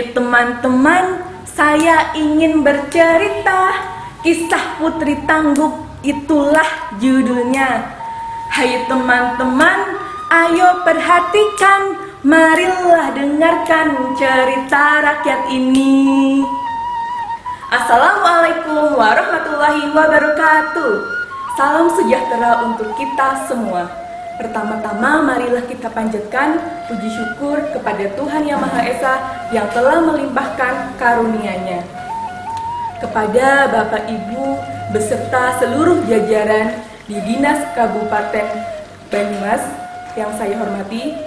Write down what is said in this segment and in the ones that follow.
Hai teman-teman, saya ingin bercerita kisah Putri Tangguh, itulah judulnya. Hai teman-teman, ayo perhatikan, marilah dengarkan cerita rakyat ini. Assalamualaikum warahmatullahi wabarakatuh. Salam sejahtera untuk kita semua. Pertama-tama marilah kita panjatkan puji syukur kepada Tuhan Yang Maha Esa yang telah melimpahkan karunia-Nya. Kepada Bapak Ibu beserta seluruh jajaran di Dinas Kabupaten Banyumas yang saya hormati,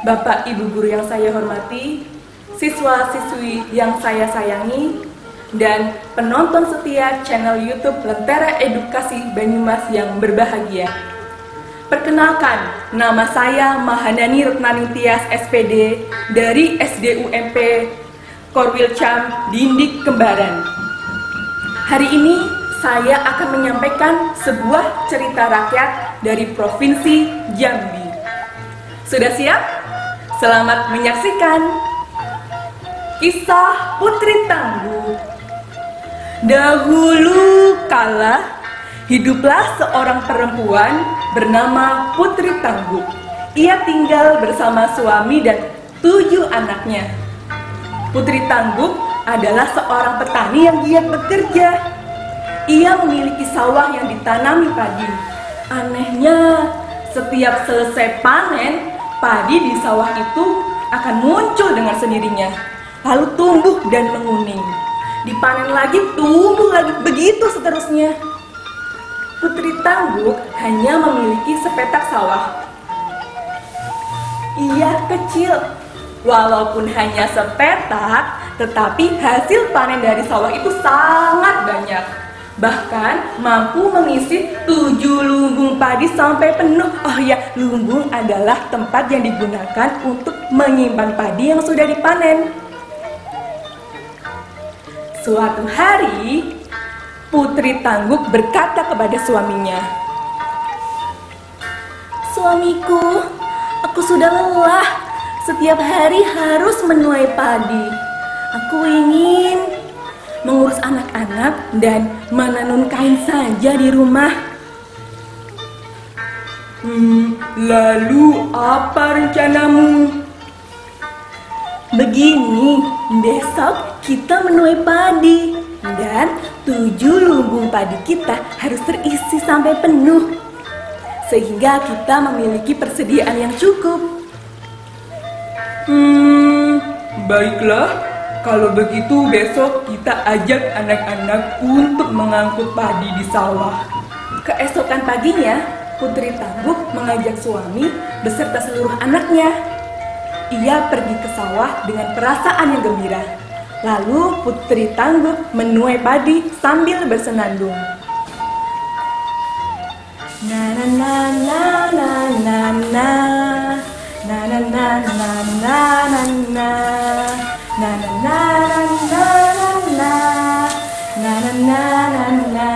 Bapak Ibu guru yang saya hormati, siswa-siswi yang saya sayangi, dan penonton setia channel YouTube Lentera Edukasi Banyumas yang berbahagia. Perkenalkan, nama saya Mahanani Retnani Tias SPD dari SDUMP Korwilcam Dindik Kembaran. Hari ini saya akan menyampaikan sebuah cerita rakyat dari Provinsi Jambi. Sudah siap? Selamat menyaksikan kisah Putri Tangguh. Dahulu kala hiduplah seorang perempuan bernama Putri Tangguh. Ia tinggal bersama suami dan 7 anaknya. Putri Tangguh adalah seorang petani yang giat bekerja. Ia memiliki sawah yang ditanami padi. Anehnya, setiap selesai panen, padi di sawah itu akan muncul dengan sendirinya, lalu tumbuh dan menguning. Dipanen lagi, tumbuh lagi, begitu seterusnya. Putri Tangguh hanya memiliki sepetak sawah. Ia kecil, walaupun hanya sepetak, tetapi hasil panen dari sawah itu sangat banyak. Bahkan mampu mengisi 7 lumbung padi sampai penuh. Oh ya, lumbung adalah tempat yang digunakan untuk menyimpan padi yang sudah dipanen. Suatu hari, Putri Tangguh berkata kepada suaminya, "Suamiku, aku sudah lelah. Setiap hari harus menuai padi. Aku ingin mengurus anak-anak dan menenun kain saja di rumah." Lalu apa rencanamu? Begini, besok kita menuai padi dan 7 lumbung padi kita harus terisi sampai penuh, sehingga kita memiliki persediaan yang cukup. Baiklah, kalau begitu besok kita ajak anak-anak untuk mengangkut padi di sawah. Keesokan paginya, Putri Tangguh mengajak suami beserta seluruh anaknya. Ia pergi ke sawah dengan perasaan yang gembira. Lalu Putri Tangguh menuai padi sambil bersenandung. Na na na na na na na na na na na na na na na na na.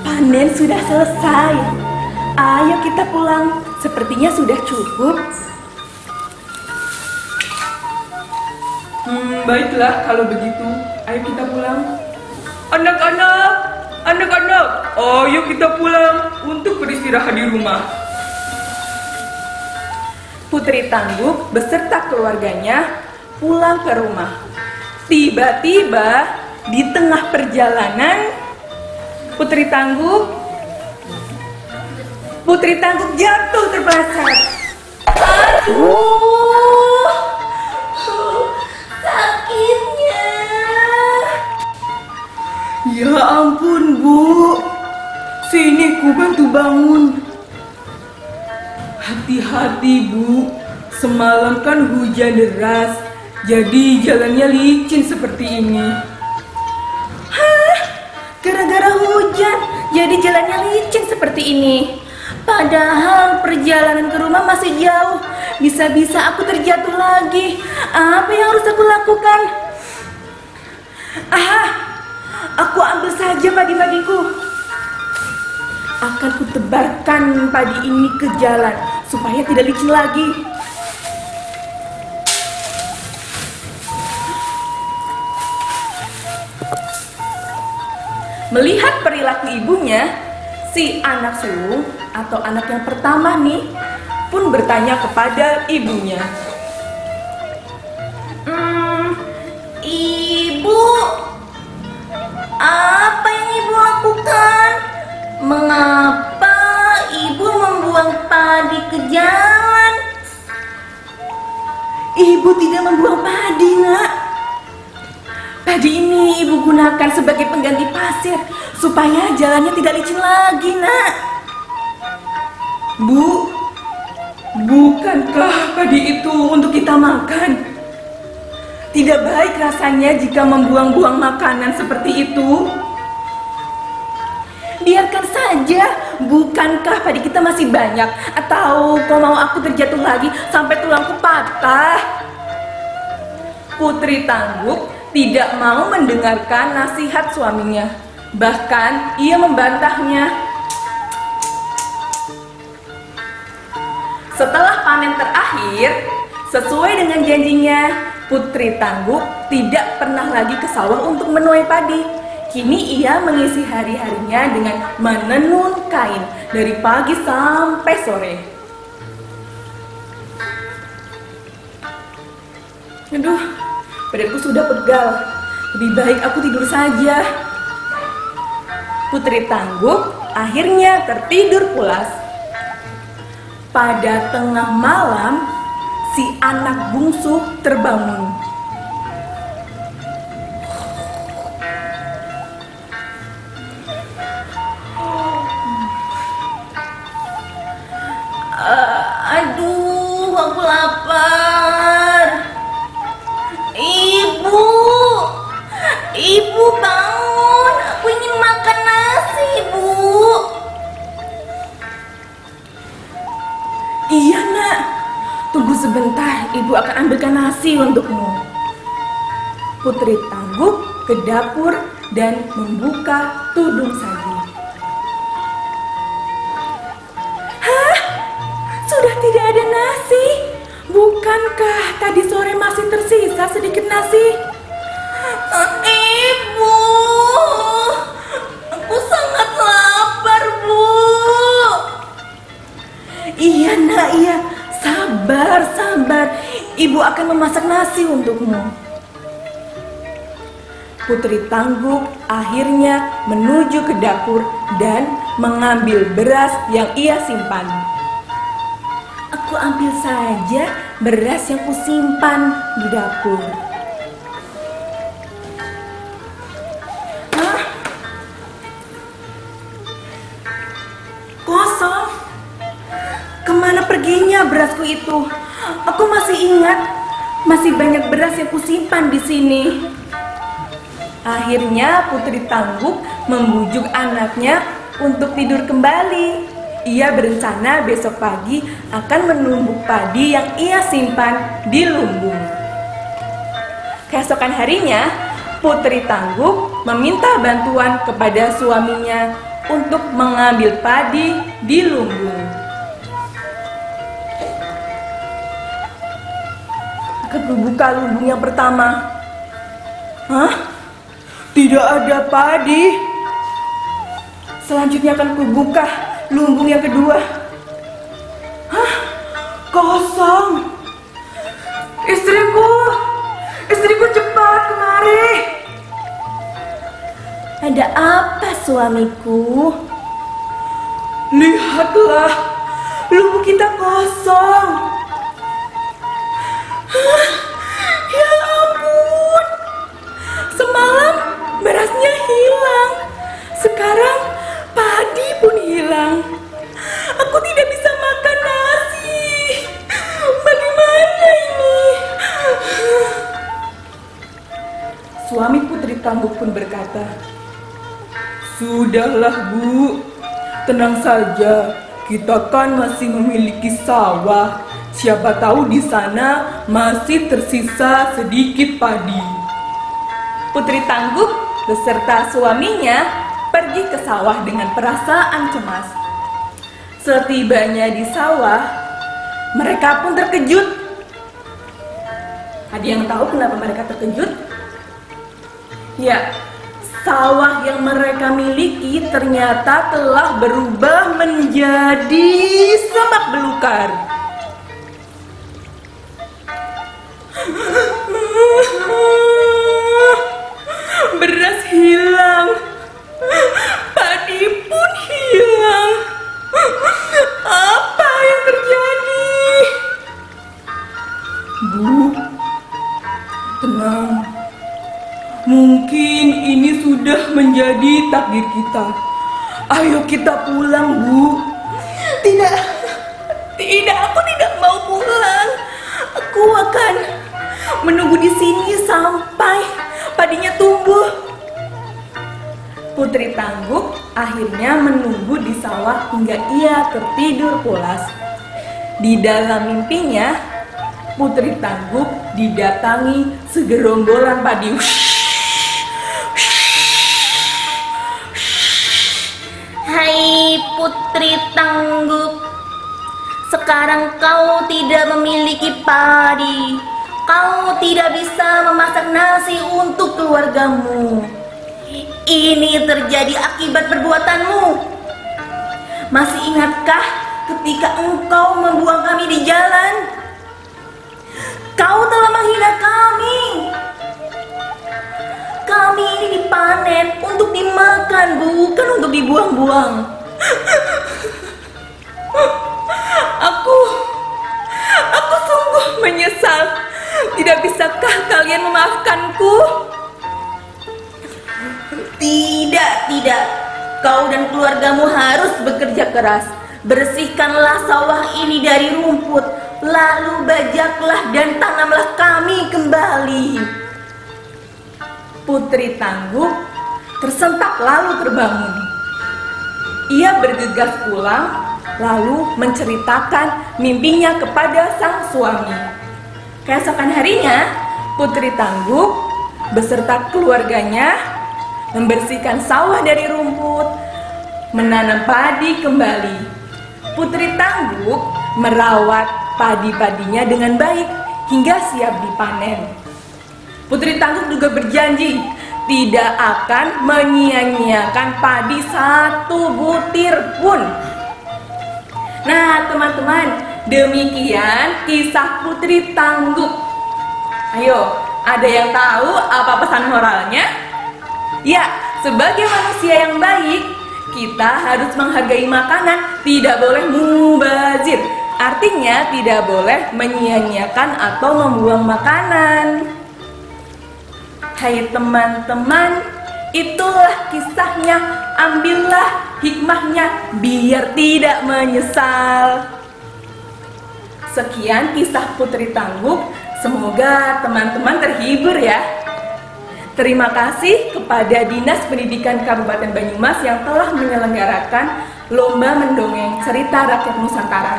Panen sudah selesai. Ayo kita pulang. Sepertinya sudah cukup. Baiklah kalau begitu, ayo kita pulang. Anak-anak, ayo kita pulang untuk beristirahat di rumah. Putri Tangguh beserta keluarganya pulang ke rumah. Tiba-tiba di tengah perjalanan, Putri Tangguh jatuh terpeleset. Aduh, sakitnya. Ya ampun, Bu. Sini ku bantu bangun. Hati-hati, Bu. Semalam kan hujan deras, jadi jalannya licin seperti ini. Hah? Gara-gara hujan, jadi jalannya licin seperti ini? Padahal perjalanan ke rumah masih jauh. Bisa-bisa aku terjatuh lagi. Apa yang harus aku lakukan? Aku ambil saja padi-padiku. akan kutebarkan padi ini ke jalan supaya tidak licin lagi. Melihat perilaku ibunya, si anak sulung atau anak yang pertama nih pun bertanya kepada ibunya. Ibu, apa yang ibu lakukan? Mengapa ibu membuang padi ke jalan? Ibu tidak membuang padi, nak. Padi ini ibu gunakan sebagai pengganti pasir supaya jalannya tidak licin lagi, nak. Bu, bukankah padi itu untuk kita makan? Tidak baik rasanya jika membuang-buang makanan seperti itu. Biarkan saja, bukankah padi kita masih banyak? Atau kau mau aku terjatuh lagi sampai tulangku patah? Putri Tangguk tidak mau mendengarkan nasihat suaminya. Bahkan ia membantahnya. Setelah panen terakhir, sesuai dengan janjinya, Putri Tangguk tidak pernah lagi ke sawah untuk menuai padi. Kini ia mengisi hari-harinya dengan menenun kain dari pagi sampai sore. Aduh, badanku sudah pegal. Lebih baik aku tidur saja. Putri Tangguk akhirnya tertidur pulas. Pada tengah malam, si anak bungsu terbangun. Aduh, aku lapar. Ibu bangun. Aku ingin makan nasi, Bu. Iya, nak. Tunggu sebentar, ibu akan ambilkan nasi untukmu. Putri Tangguk ke dapur dan membuka tudung saji. Hah? Sudah tidak ada nasi? Bukankah tadi sore masih tersisa sedikit nasi? Ibu, aku sangat lapar, Bu. Iya, nak, iya. Sabar, sabar. Ibu akan memasak nasi untukmu. Putri Tangguk akhirnya menuju ke dapur dan mengambil beras yang ia simpan. Aku ambil saja beras yang kusimpan di dapur. Hah? Kosong. Kemana perginya berasku itu? Aku masih ingat, masih banyak beras yang kusimpan di sini. Akhirnya Putri Tangguk membujuk anaknya untuk tidur kembali. Ia berencana besok pagi akan menumbuk padi yang ia simpan di lumbung. Keesokan harinya, Putri Tangguk meminta bantuan kepada suaminya untuk mengambil padi di lumbung. Akan kubuka lumbung yang pertama. Hah? Tidak ada padi. Selanjutnya akan kubuka lumbung yang kedua. Hah? Kosong. Istriku cepat kemari. Ada apa, suamiku? Lihatlah, lumbung kita kosong. Hah? Ya ampun. Semalam berasnya hilang. Sekarang padi pun hilang. Aku tidak bisa makan nasi. Bagaimana ini? Suami Putri Tangguk pun berkata, "Sudahlah, Bu. Tenang saja. Kita kan masih memiliki sawah. Siapa tahu di sana masih tersisa sedikit padi." Putri Tangguk beserta suaminya pergi ke sawah dengan perasaan cemas. Setibanya di sawah, mereka pun terkejut. Ada yang tahu kenapa mereka terkejut? Ya, sawah yang mereka miliki ternyata telah berubah menjadi semak belukar. Beras hilang, padi pun hilang. Apa yang terjadi? Bu, tenang. Mungkin ini sudah menjadi takdir kita. Ayo kita pulang, Bu. Tidak, aku tidak mau pulang. Aku akan menunggu di sini sampai padinya tumbuh. Putri Tangguk akhirnya menunggu di sawah hingga ia tertidur pulas. Di dalam mimpinya, Putri Tangguk didatangi segerombolan padi. Hai Putri Tangguk, sekarang kau tidak memiliki padi. Kau tidak bisa memasak nasi untuk keluargamu. Ini terjadi akibat perbuatanmu. Masih ingatkah ketika engkau membuang kami di jalan? Kau telah menghina kami. Kami ini dipanen untuk dimakan, bukan untuk dibuang-buang. Aku sungguh menyesal. Tidak bisakah kalian memaafkanku? Tidak. Kau dan keluargamu harus bekerja keras. Bersihkanlah sawah ini dari rumput. Lalu bajaklah dan tanamlah kami kembali. Putri Tangguk tersentak lalu terbangun. Ia bergegas pulang lalu menceritakan mimpinya kepada sang suami. Keesokan harinya, Putri Tangguk beserta keluarganya membersihkan sawah dari rumput, menanam padi kembali. Putri Tangguk merawat padi-padinya dengan baik hingga siap dipanen. Putri Tangguk juga berjanji tidak akan menyia-nyiakan padi satu butir pun. Nah teman-teman, demikian kisah Putri Tangguk. Ayo, ada yang tahu apa pesan moralnya? Ya, sebagai manusia yang baik, kita harus menghargai makanan, tidak boleh mubazir. Artinya tidak boleh menyia-nyiakan atau membuang makanan. Hai teman-teman, itulah kisahnya. Ambillah hikmahnya biar tidak menyesal. Sekian kisah Putri Tangguk. Semoga teman-teman terhibur ya. Terima kasih kepada Dinas Pendidikan Kabupaten Banyumas yang telah menyelenggarakan Lomba Mendongeng Cerita Rakyat Nusantara.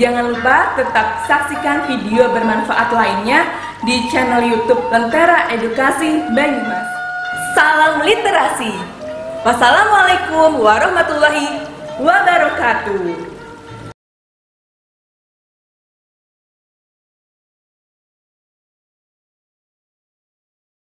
Jangan lupa tetap saksikan video bermanfaat lainnya di channel YouTube Lentera Edukasi Banyumas. Salam literasi. Wassalamualaikum warahmatullahi wabarakatuh.